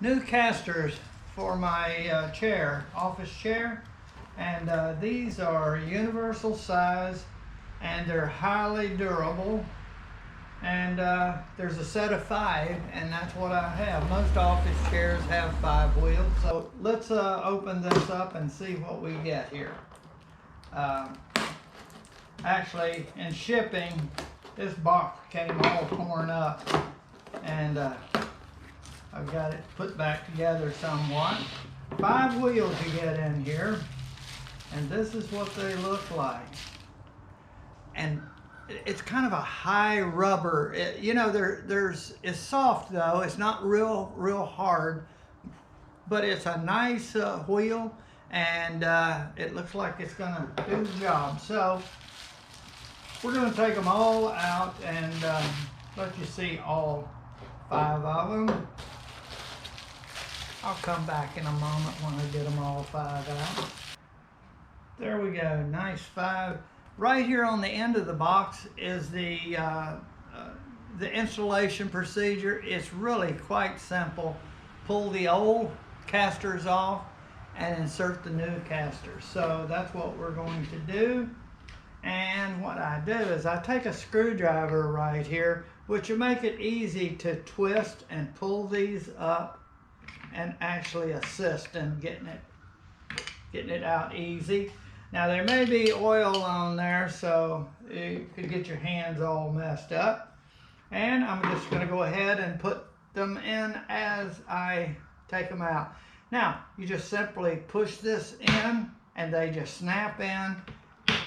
new casters for my chair, office chair, and these are universal size and they're highly durable, and there's a set of 5, and that's what I have. Most office chairs have 5 wheels, so let's open this up and see what we get here. Actually, in shipping, this box came all torn up, and I've got it put back together somewhat. 5 wheels you get in here, and this is what they look like. And it's kind of a high rubber. It's soft though. It's not real hard, but it's a nice wheel, and it looks like it's gonna do the job. So we're gonna take them all out and let you see all 5 of them. I'll come back in a moment when I get them all 5 out. There we go, nice 5. Right here on the end of the box is the installation procedure. It's really quite simple. Pull the old casters off and insert the new casters. So that's what we're going to do. And what I do is I take a screwdriver right here, which will make it easy to twist and pull these up and actually assist in getting it out easy. Now there may be oil on there, so you could get your hands all messed up. And I'm just going to go ahead and put them in as I take them out. Now you just simply push this in and they just snap in,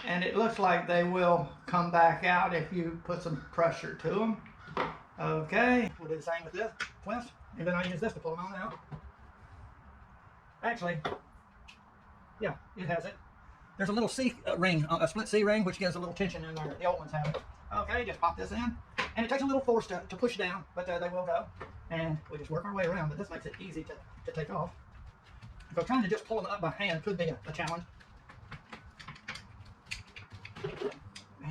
and it looks like they will come back out if you put some pressure to them. Okay, we'll do the same with this twist, and then I use this to pull them on out. Actually, yeah, it has it. There's a little C ring, a split C ring, which gives a little tension in there. The old ones have it. Okay, just pop this in. And it takes a little force to push down, but they will go. And we just work our way around, but this makes it easy to take off. If I'm trying to just pull them up by hand, could be a challenge.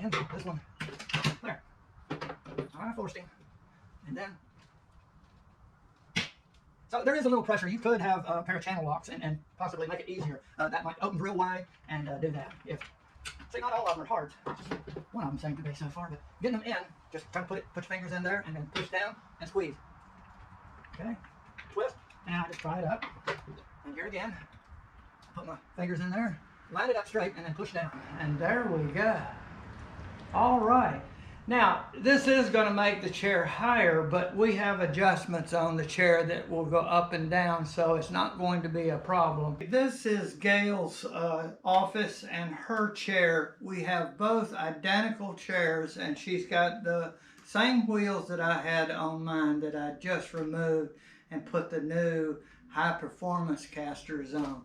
And this one, there. I forced him. And then, so there is a little pressure. You could have a pair of channel locks and possibly make it easier. That might open real wide and do that. See, not all of them are hard. Just one of them seems to be so far, but getting them in, just try to put your fingers in there and then push down and squeeze. Okay, twist, and I just pry it up. And here again, put my fingers in there, line it up straight, and then push down. And there we go. All right. Now, this is going to make the chair higher, but we have adjustments on the chair that will go up and down, so it's not going to be a problem. This is Gail's office and her chair. We have both identical chairs, and she's got the same wheels that I had on mine that I just removed and put the new high-performance casters on.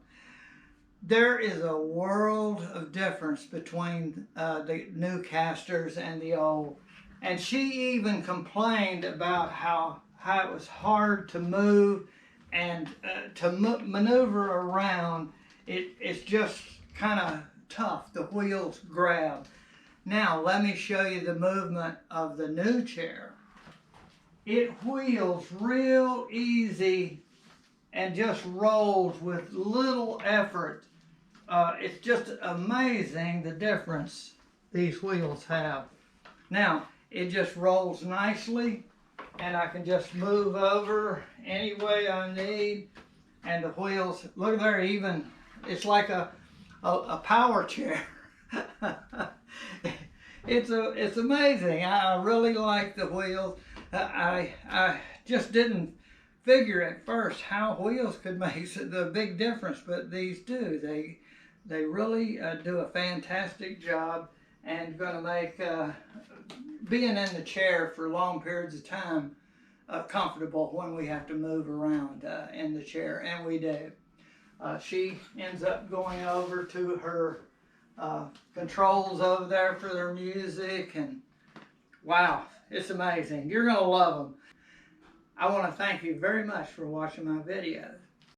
There is a world of difference between the new casters and the old. And she even complained about how it was hard to move and to maneuver around. It's just kind of tough. The wheels grab. Now let me show you the movement of the new chair. It wheels real easy and just rolls with little effort. It's just amazing the difference these wheels have. Now, it just rolls nicely, and I can just move over any way I need, and the wheels, look there, even, it's like a power chair. It's amazing. I really like the wheels. I just didn't figure at first how wheels could make the big difference, but these do. They really do a fantastic job, and going to make being in the chair for long periods of time comfortable when we have to move around in the chair, and we do. She ends up going over to her controls over there for their music, and wow, it's amazing. You're going to love them. I want to thank you very much for watching my videos.